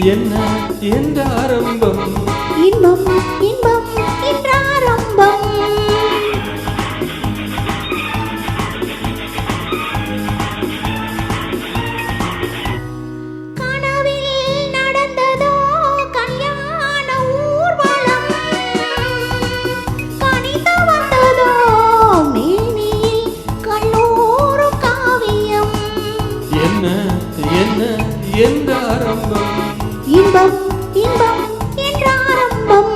என்ன என்ற ஆரம்பம் இன்பம் இன்பம் என்ற ஆரம்பம் கனவில் நடந்ததோ கல்யாண ஊர்வலம் கனிந்து வந்ததோ மேனியில் கல்லூரும் காவியம் என்ன என்ன என்ற ஆரம்பம் இன்பம் இன்பம் என்ற ஆரம்பம்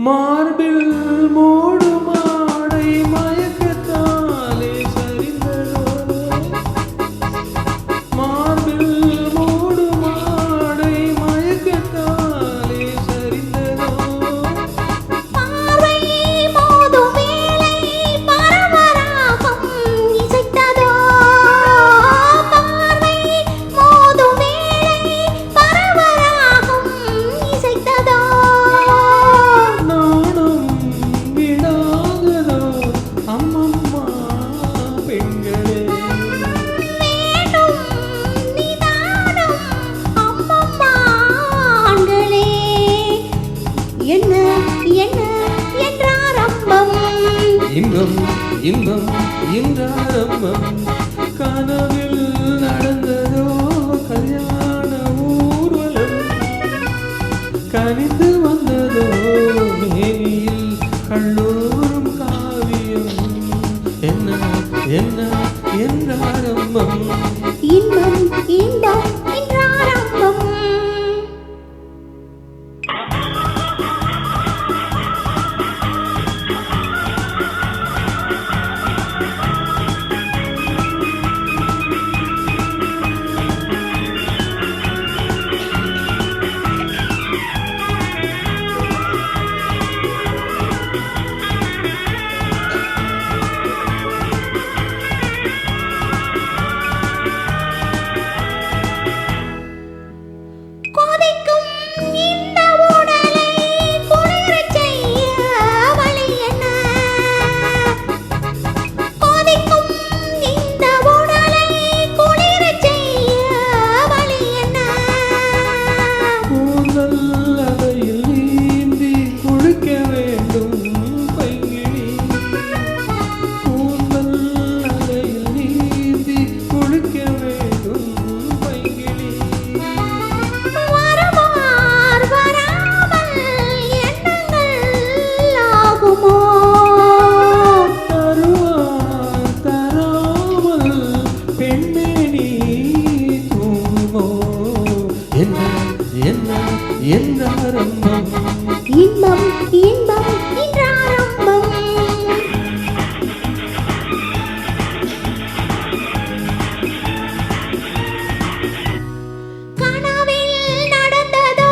மார்பில் மூடும் ஆடை மயக்கத்தாலே சரிந்ததோ மார்பில் மூடும் ஆடை மயக்கத்தாலே சரிந்ததோ பார்வை மோதும் வேளை பரவராகம் இசைத்ததோ பார்வை மோதும் வேளை பரவராகம் இசைத்ததோ நானும் விடாததோ அம்மம்மா பெண்களே வேண்டும் நிதானம் அம்மம்மா ஆண்களே என்ன என்ன என்ற ஆரம்பம் இன்பம் இன்பம் என்ற ஆரம்பம் கனவில் நடந்ததோ கல்யாண ஊர்வலம் கனிந்து வந்ததோ மேனியில் கல்லூரும் காவியம் என்ன என்ன என்ற ஆரம்பம் இன்பம் இன்பம் என்ற ஆரம்பம் கொதிக்கும் இந்த உடலை குளிரச் செய்ய வழி என்ன கொதிக்கும் இந்த உடலை குளிரச் செய்ய வழி என்ன கூந்தல் அலையில் நீந்தி குளிக்க வேண்டும் பைங்கிழி கூந்தல் அலையில் நீந்தி குளிக்க வேண்டும் பைங்கிழி வருவார் வராமல் எண்ணங்கள் ஆகுமோ தருவார் தராமல் பெண்ணே நீ தூங்குமோ என்ன என்ன என்ற ஆரம்பம் இன்பம் இன்பம் என்ற ஆரம்பம் கனவில் நடந்ததோ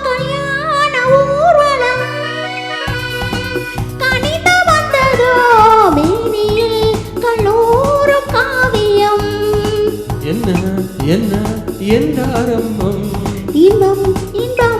கல்யாண ஊர்வலம் கனிந்து வந்ததோ மேனியில் கல்லூரும் காவியம் என்ன என்ன என்ற ஆரம்பம் இன்பம் இன்பம்